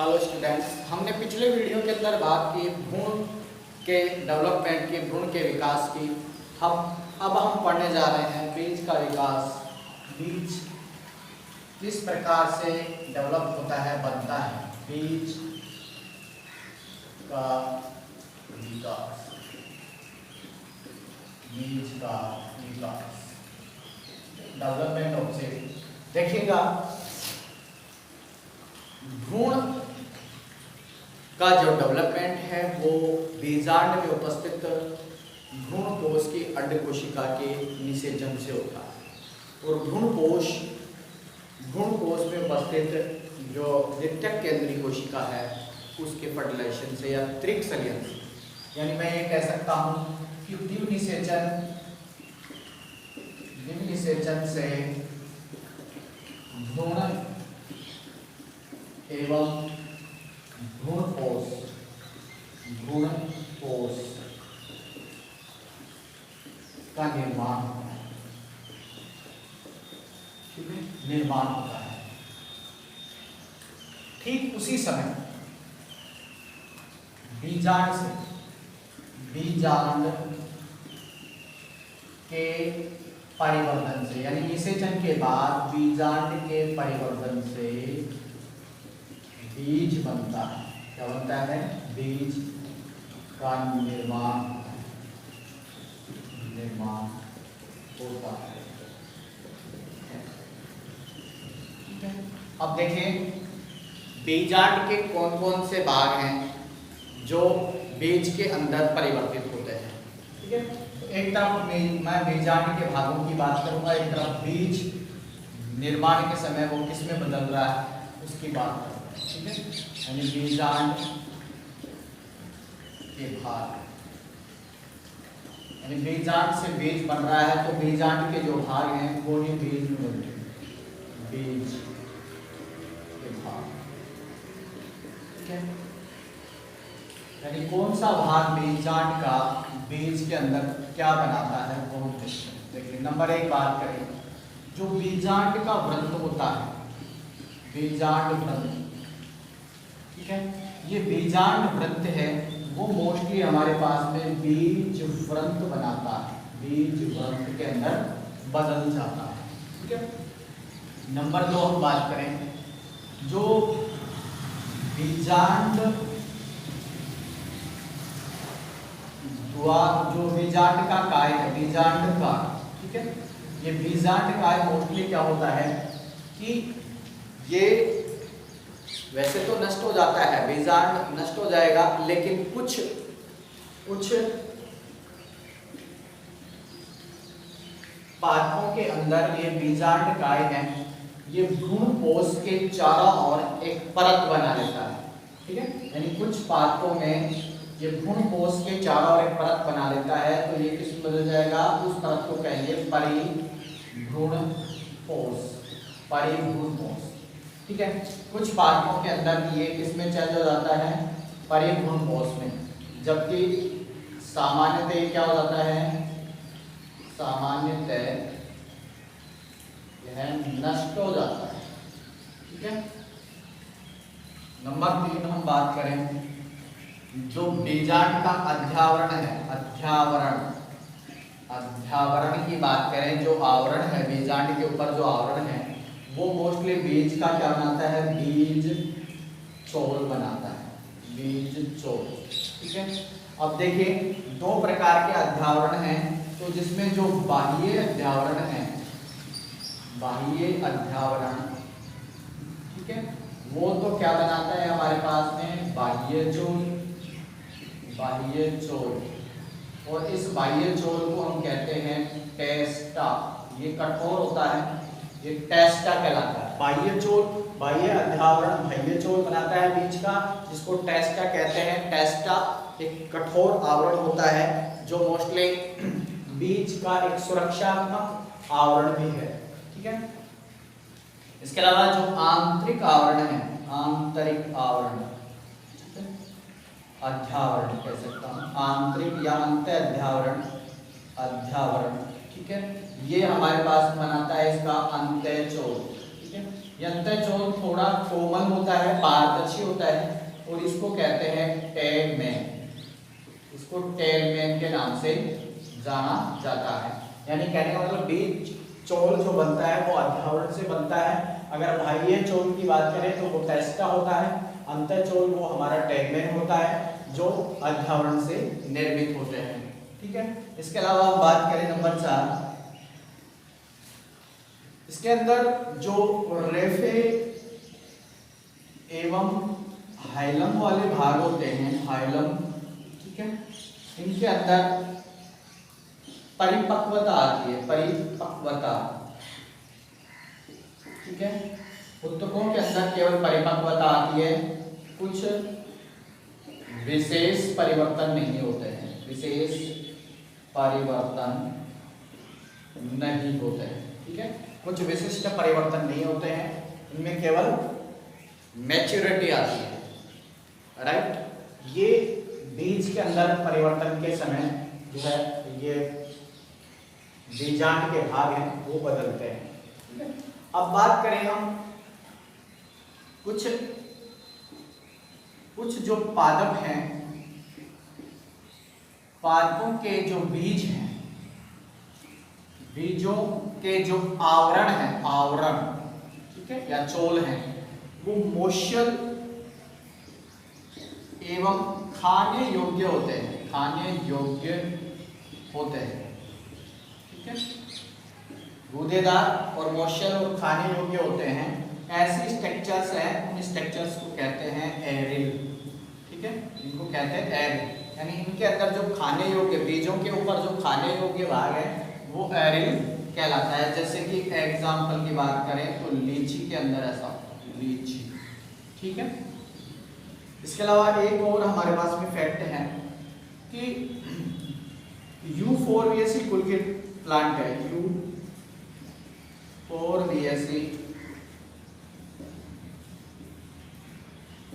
Hello students, हमने पिछले video के अंदर बात की भ्रूण के डेवलपमेंट की, भ्रूण के विकास की। अब हम पढ़ने जा रहे हैं बीज का विकास। बीज किस प्रकार से डेवलप होता है, बनता है। बीज का विकास, बीज का विकास, डेवलपमेंट ऑफ सीड। देखिएगा, भ्रूण का जो डेवलपमेंट है वो बीजांड में उपस्थित भ्रूण कोश की अंड कोशिका के निषेचन से होता है। और भ्रूण कोश में उपस्थित जो द्वितीयक केंद्रीय कोशिका है उसके फर्टिलाइजेशन से या त्रिक संलयन से, यानी मैं ये कह सकता हूँ कि द्वितीय निषेचन से भ्रूण एवं भ्रूण कोश का निर्माण होता है। ठीक है, निर्माण होता है। ठीक उसी समय बीजांड के परिवर्तन से, यानी निषेचन के बाद बीजांड के परिवर्तन से बीज बनता है। क्या बनता है? बीज का निर्माण होता है। ठीक है, अब देखिए बीजांड के कौन कौन से भाग हैं जो बीज के अंदर परिवर्तित होते हैं। ठीक है, तो एक तरफ मैं बीजांड के भागों की बात करूंगा, एक तरफ बीज निर्माण के समय वो किस में बदल रहा है उसकी बात करूंगा। ठीक है, यानी बीजांड के भाग, यानी बीजांड से बीज बन रहा है तो बीजांड के जो भाग हैं वो ही बीज में बनते हैं, बीज के भाग। ठीक है, यानी कौन सा भाग बीजांड का बीज के अंदर क्या बनाता है वो हम देखिए। नंबर एक बात करें, जो बीजांड का व्रंत होता है, बीजांड व्रंत। ठीक है, ये बीजांड व्रंत है वो मोस्टली हमारे पास में बीज व्रंत बनाता है, बीज व्रंत के अंदर बदल जाता है। ठीक है, नंबर दो हम बात करें, जो बीजांड का काय है, बीजांड का। ठीक है, ये बीजांड काय मोस्टली क्या होता है कि ये वैसे तो नष्ट हो जाता है, बीजांड नष्ट हो जाएगा, लेकिन कुछ पादपों के अंदर ये बीजांड काय है, ये भ्रूण कोश के चारों ओर एक परत बना लेता है। ठीक है, यानी कुछ पादपों में ये भ्रूण कोश के चारों ओर एक परत बना लेता है, तो ये किस में बदल जाएगा, उस परत को कहेंगे परिभ्रूण कोश। ठीक है, कुछ पादपों के अंदर ये किसमें चेंज हो जाता है, परिभ्रूण कोश में, जबकि सामान्यतः क्या हो जाता है, सामान्यतः यह नष्ट हो जाता है। ठीक है, नंबर तीन हम बात करें, जो बीजांड का अध्यावरण है, अध्यावरण की बात करें, जो आवरण है बीजांड के ऊपर जो आवरण है वो मोस्टली बीज का क्या बनाता है, बीज चोल बनाता है, बीज चोल। ठीक है, अब देखिए दो प्रकार के अध्यावरण हैं, तो जिसमें जो बाह्य अध्यावरण है, ठीक है, वो तो क्या बनाता है हमारे पास में, बाह्य चोल। और इस बाह्य चोल को हम कहते हैं टेस्टा। ये कठोर होता है, ये टेस्टा कहलाता है। बाह्य अध्यावरण बाह्य चोल बनाता है बीज का, जिसको टेस्टा कहते हैं। टेस्टा एक कठोर आवरण होता है जो मोस्टली बीज का एक सुरक्षात्मक आवरण भी है। ठीक है, इसके अलावा जो आंतरिक आवरण है, आंतरिक आवरण, अध्यावरण कह सकता हूँ, आंतरिक या अंत अध्यावरण। ठीक है, ये हमारे पास बनाता है इसका अंतःचोल। ठीक है, ये अंतःचोल थोड़ा कोमल होता है, पारदर्शी होता है और इसको कहते हैं टैगमैन। इसको टैगमैन के नाम से जाना जाता है। यानी कहने का मतलब बीज चोल जो बनता है वो अध्यावरण से बनता है। अगर बाह्य चोल की बात करें तो वो टेस्टा होता है, अंतःचोल वो हमारा टैगमैन होता है जो अध्यावरण से निर्मित होते हैं। ठीक है। इसके अलावा हम बात करें नंबर 4, इसके अंदर जो रेफे एवं हाइलम वाले भाग होते हैं, हाइलम, ठीक है, इनके अंदर परिपक्वता आती है, परिपक्वता, ठीक है। उत्तकों के अंदर केवल परिपक्वता आती है, कुछ विशेष परिवर्तन नहीं होते हैं, विशेष परिवर्तन नहीं होते हैं, ठीक है। कुछ विशिष्ट परिवर्तन नहीं होते हैं, इनमें केवल मैच्योरिटी आती है, राइट। ये बीज के अंदर परिवर्तन के समय जो है ये बीजांड के भाग हैं वो बदलते हैं, ठीक है। अब बात करें हम कुछ जो पादप हैं, पादपों के जो बीज हैं, बीजों के जो आवरण है, आवरण, ठीक है, या चोल है, वो मोशल एवं खाने योग्य होते हैं, खाने योग्य होते हैं, ठीक है। गूदेदार और मोशल और खाने योग्य होते हैं। ऐसी स्ट्रक्चर्स हैं, उन स्ट्रक्चर्स को कहते हैं एरिल, ठीक है, इनको कहते हैं एरिल। यानी इनके अंदर जो खाने योग्य, बीजों के ऊपर जो खाने योग्य भाग है वो एरिल कहलाता है। जैसे कि एग्जाम्पल की बात करें तो लीची के अंदर ऐसा, लीची, ठीक है। इसके अलावा एक और हमारे पास में फैक्ट है कि यूफोरबिएसी कुल के प्लांट है, यूफोरबिएसी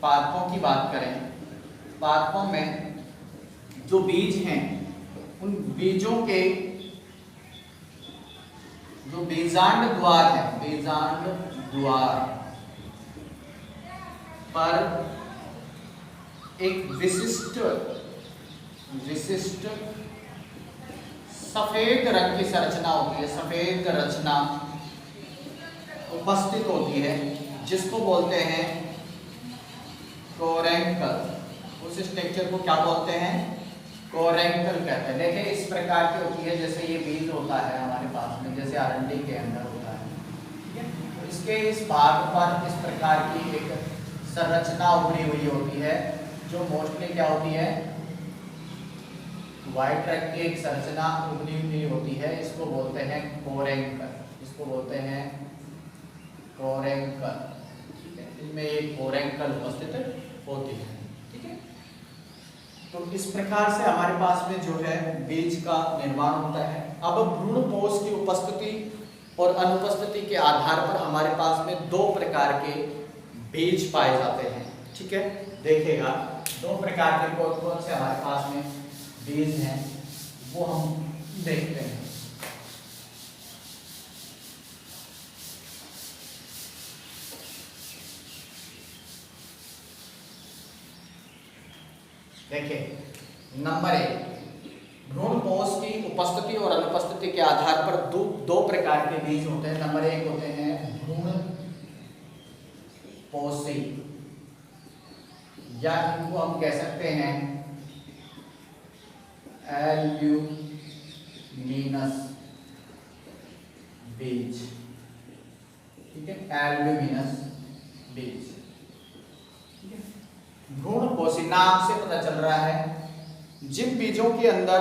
पादपों की बात करें, पादपों में जो बीज हैं उन बीजों के जो बीजांड द्वार है, बीजांड द्वार पर एक विशिष्ट सफेद रंग की संरचना होती है, सफेद रचना उपस्थित होती है, जिसको बोलते हैं कोरेंकल। उस स्ट्रक्चर को क्या बोलते हैं? कोरेंकल कहते हैं। देखिए इस प्रकार की होती है, जैसे ये बीज होता है हमारे पास में, जैसे आरंडी के अंदर होता है, ठीक है। तो इसके इस भाग पर इस प्रकार की एक संरचना उभरी हुई होती है, जो मोस्टली क्या होती है, व्हाइट रंग की एक संरचना उभरी हुई होती है। इसको बोलते हैं कोरेंकल, इसको बोलते हैं कोरेंकल, ठीक है। इनमें एक कोरेंकल उपस्थित होती है, ठीक है। तो इस प्रकार से हमारे पास में जो है बीज का निर्माण होता है। अब भ्रूणपोष की उपस्थिति और अनुपस्थिति के आधार पर हमारे पास में दो प्रकार के बीज पाए जाते हैं, ठीक है। देखिएगा दो प्रकार के कौन कौन से हमारे पास में बीज हैं वो हम देखते हैं। देखिए नंबर 1, भ्रूणपोष की उपस्थिति और अनुपस्थिति के आधार पर दो प्रकार के बीज होते हैं। नंबर 1 होते हैं भ्रूणपोषी, या इनको हम कह सकते हैं एल्ब्यूमिनस बीज, ठीक है, एल्ब्यूमिनस बीज, ठीक है। भ्रूणपोषी नाम से पता चल रहा है जिन बीजों के अंदर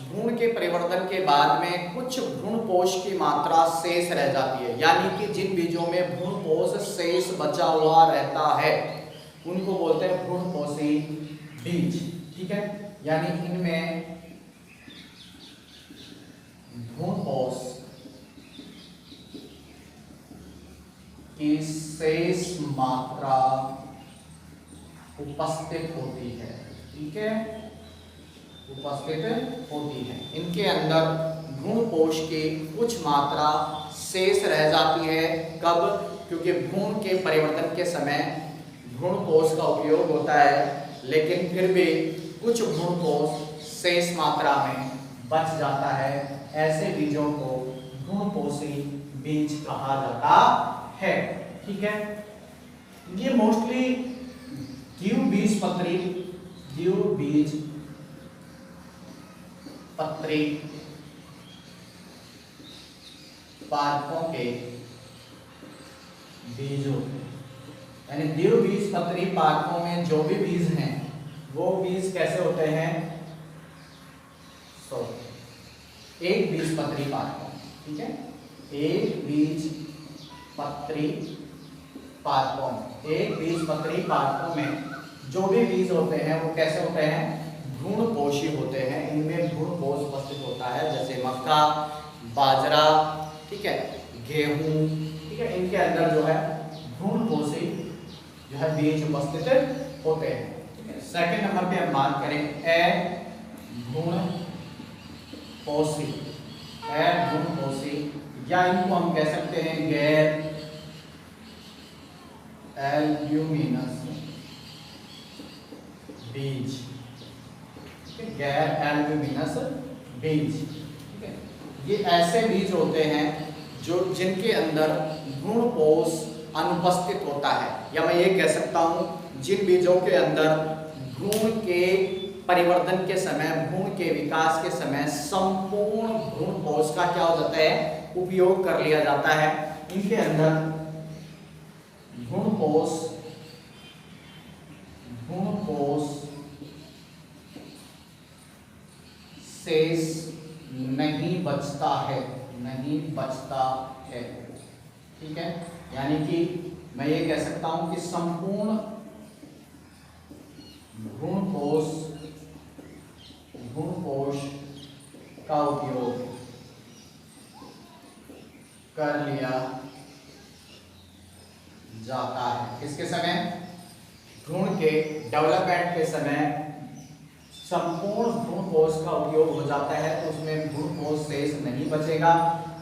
भ्रूण के परिवर्तन के बाद में कुछ भ्रूणपोष की मात्रा शेष रह जाती है, यानी कि जिन बीजों में भ्रूणपोष शेष बचा हुआ रहता है उनको बोलते हैं भ्रूणपोषी बीज, ठीक है। यानी इनमें भ्रूणपोष की शेष मात्रा उपस्थित होती है, ठीक है, उपस्थित होती है। इनके अंदर भ्रूणपोष की कुछ मात्रा शेष रह जाती है, कब? क्योंकि भ्रूण के परिवर्तन के समय भ्रूण कोश का उपयोग होता है, लेकिन फिर भी कुछ भ्रूण कोश शेष मात्रा में बच जाता है। ऐसे बीजों को भ्रूणपोषी बीज कहा जाता है। ठीक है, ये मोस्टली द्विबीजपत्री पादपों के बीजों, यानी द्विबीजपत्री पादपों में जो भी बीज हैं वो बीज कैसे होते हैं, एक बीजपत्री पादपों। ठीक है, एक बीजपत्री पादपों में जो भी बीज होते हैं वो कैसे होते हैं, भ्रूणपोषी होते हैं। इनमें भ्रूणपोष उपस्थित होता है, जैसे मक्का, बाजरा, ठीक है, गेहूं, ठीक है, इनके अंदर जो है भ्रूणपोषी जो है बीज उपस्थित होते हैं। ठीक है, सेकंड नंबर पे हम बात करें अभ्रूणपोषी, या इनको हम कह सकते हैं गैर एल्ब्यूमिनस बीज। गैर एल्ब्यूमिनस बीज, ठीक है, ये ऐसे बीज होते हैं जो जिनके अंदर भ्रूणपोष अनुपस्थित होता है, या मैं ये कह सकता हूं जिन बीजों के अंदर भ्रूण के परिवर्तन के समय, भ्रूण के विकास के समय संपूर्ण भ्रूणपोष का क्या हो जाता है, उपयोग कर लिया जाता है। इनके अंदर भ्रूणपोष शेष नहीं बचता है। ठीक है, यानी कि मैं ये कह सकता हूं कि संपूर्ण भ्रूणपोष का उपयोग कर लिया जाता है। किसके समय, भ्रूण के डेवलपमेंट के समय संपूर्ण भ्रूणपोष का उपयोग हो जाता है, तो उसमें भ्रूणपोष शेष नहीं बचेगा।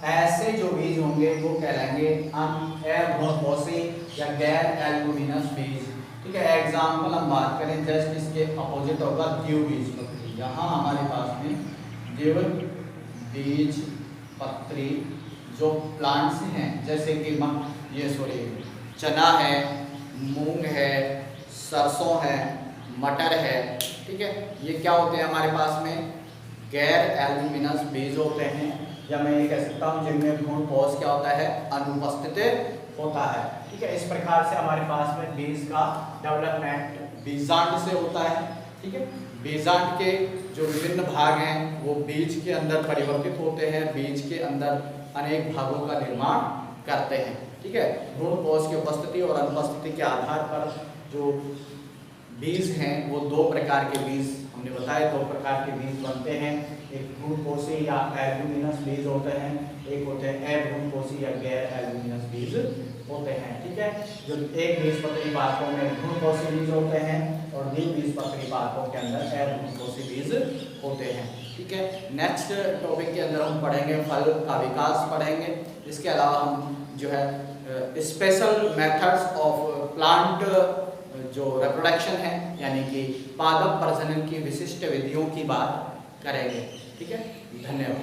ऐसे जो बीज होंगे वो कहलाएंगे अभ्रूणपोषी या गैर एल्ब्यूमिनस बीज। ठीक है, एग्जाम्पल हम बात करें, जस्ट इसके अपोजिट होगा द्विबीजपत्री। यहाँ हमारे पास में द्विबीजपत्री जो प्लांट्स हैं, जैसे कि चना है, मूंग है, सरसों है, मटर है, ठीक है, ये क्या होते हैं हमारे पास में गैर एल्ब्यूमिनस बीज होते हैं, या मैं ये कह सकता हूँ जिनमें भ्रूणपोष क्या होता है, अनुपस्थित होता है। ठीक है, इस प्रकार से हमारे पास में बीज का डेवलपमेंट बीजांड से होता है। ठीक है, बीजांड के जो विभिन्न भाग हैं वो बीज के अंदर परिवर्तित होते हैं, बीज के अंदर अनेक भागों का निर्माण करते हैं। ठीक है, भ्रूणपोष की उपस्थिति और अनुपस्थिति के आधार पर जो बीज हैं वो दो प्रकार के बीज हमने बताया, दो प्रकार के बीज बनते हैं। एक भ्रूणपोषी या एल्ब्यूमिनस बीज होते हैं, एक होते हैं अभ्रूणपोषी या गैर एल्ब्यूमिनस बीज होते हैं। ठीक है, जो एक बीजपत्री पादपों में भ्रूणपोषी बीज होते हैं और द्विबीजपत्री पादपों के अंदर अभ्रूणपोषी बीज होते हैं। ठीक है, नेक्स्ट टॉपिक के अंदर हम पढ़ेंगे फल का विकास पढ़ेंगे। इसके अलावा हम जो है स्पेशल मेथड्स ऑफ प्लांट जो रिप्रोडक्शन है, यानी कि पादप प्रजनन की विशिष्ट विधियों की बात करेंगे। ठीक है, धन्यवाद।